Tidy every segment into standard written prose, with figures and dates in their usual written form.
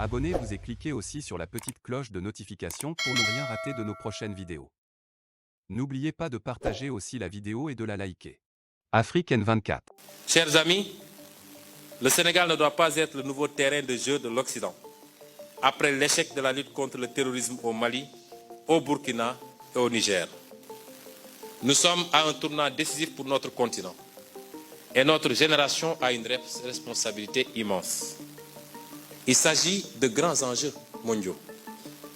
Abonnez-vous et cliquez aussi sur la petite cloche de notification pour ne rien rater de nos prochaines vidéos. N'oubliez pas de partager aussi la vidéo et de la liker. Afrique N24. Chers amis, le Sénégal ne doit pas être le nouveau terrain de jeu de l'Occident. Après l'échec de la lutte contre le terrorisme au Mali, au Burkina et au Niger. Nous sommes à un tournant décisif pour notre continent. Et notre génération a une responsabilité immense. Il s'agit de grands enjeux mondiaux.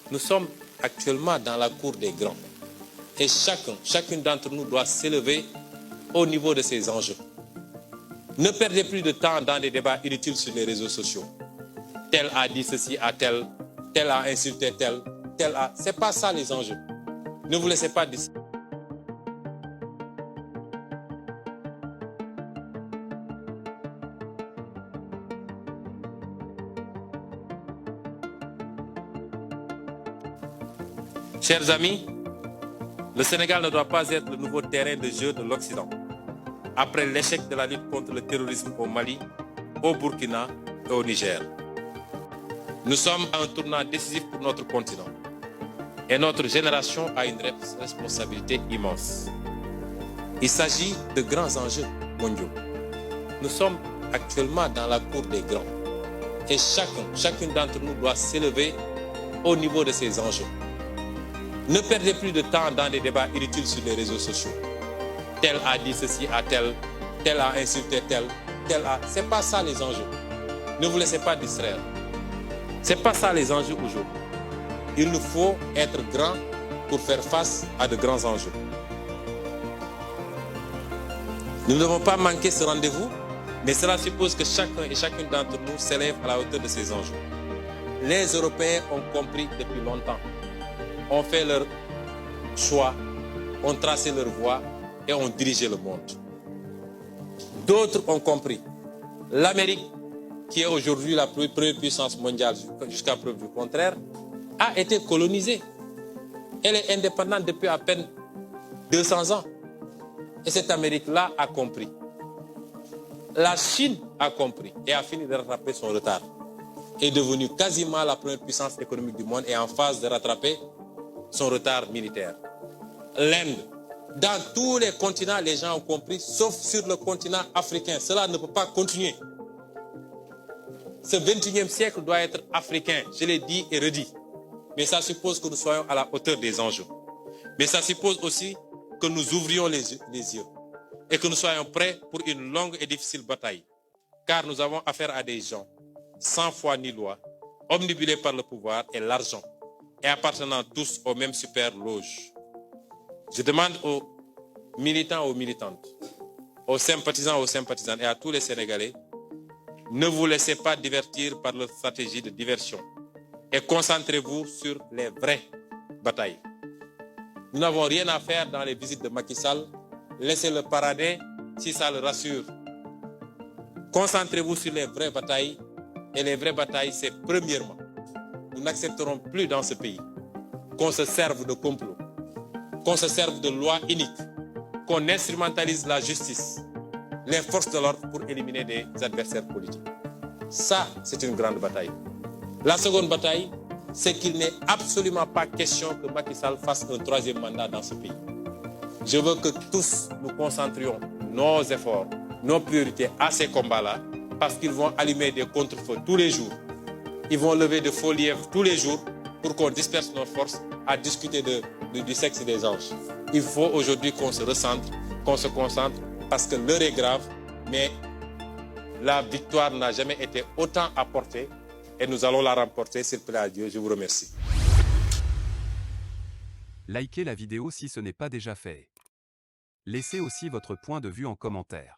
Nous sommes actuellement dans la cour des grands. Et chacune d'entre nous doit s'élever au niveau de ces enjeux. Ne perdez plus de temps dans des débats inutiles sur les réseaux sociaux. Tel a dit ceci à tel, tel a insulté tel, tel a... C'est pas ça les enjeux. Ne vous laissez pas distraire. Chers amis, le Sénégal ne doit pas être le nouveau terrain de jeu de l'Occident. Après l'échec de la lutte contre le terrorisme au Mali, au Burkina et au Niger. Nous sommes à un tournant décisif pour notre continent. Et notre génération a une responsabilité immense. Il s'agit de grands enjeux mondiaux. Nous sommes actuellement dans la cour des grands. Et chacune d'entre nous doit s'élever au niveau de ces enjeux. Ne perdez plus de temps dans des débats inutiles sur les réseaux sociaux. Tel a dit ceci à tel, tel a insulté tel, tel a... C'est pas ça les enjeux. Ne vous laissez pas distraire. C'est pas ça les enjeux aujourd'hui. Il nous faut être grands pour faire face à de grands enjeux. Nous ne devons pas manquer ce rendez-vous, mais cela suppose que chacun et chacune d'entre nous s'élève à la hauteur de ces enjeux. Les Européens ont compris depuis longtemps. Ont fait leur choix, ont tracé leur voie et ont dirigé le monde. D'autres ont compris. L'Amérique, qui est aujourd'hui la première puissance mondiale jusqu'à preuve du contraire, a été colonisée. Elle est indépendante depuis à peine 200 ans. Et cette Amérique-là a compris. La Chine a compris et a fini de rattraper son retard. Est devenue quasiment la première puissance économique du monde et en phase de rattraper son retard militaire. L'Inde, dans tous les continents, les gens ont compris, sauf sur le continent africain. Cela ne peut pas continuer. Ce 21e siècle doit être africain, je l'ai dit et redit. Mais ça suppose que nous soyons à la hauteur des enjeux. Mais ça suppose aussi que nous ouvrions les yeux et que nous soyons prêts pour une longue et difficile bataille. Car nous avons affaire à des gens sans foi ni loi, omnibulés par le pouvoir et l'argent, et appartenant tous aux mêmes super loges. Je demande aux militants, aux militantes, aux sympathisants, aux sympathisantes et à tous les Sénégalais, ne vous laissez pas divertir par leur stratégie de diversion et concentrez-vous sur les vraies batailles. Nous n'avons rien à faire dans les visites de Macky Sall, laissez-le parader si ça le rassure. Concentrez-vous sur les vraies batailles et les vraies batailles, c'est premièrement, nous n'accepterons plus dans ce pays qu'on se serve de complot, qu'on se serve de lois iniques, qu'on instrumentalise la justice, les forces de l'ordre pour éliminer des adversaires politiques. Ça, c'est une grande bataille. La seconde bataille, c'est qu'il n'est absolument pas question que Macky Sall fasse un troisième mandat dans ce pays. Je veux que tous nous concentrions nos efforts, nos priorités à ces combats-là, parce qu'ils vont allumer des contre-feux tous les jours. Ils vont lever de faux lièvres tous les jours pour qu'on disperse nos forces à discuter du sexe des anges. Il faut aujourd'hui qu'on se recentre, qu'on se concentre, parce que l'heure est grave, mais la victoire n'a jamais été autant apportée et nous allons la remporter, s'il plaît à Dieu. Je vous remercie. Likez la vidéo si ce n'est pas déjà fait. Laissez aussi votre point de vue en commentaire.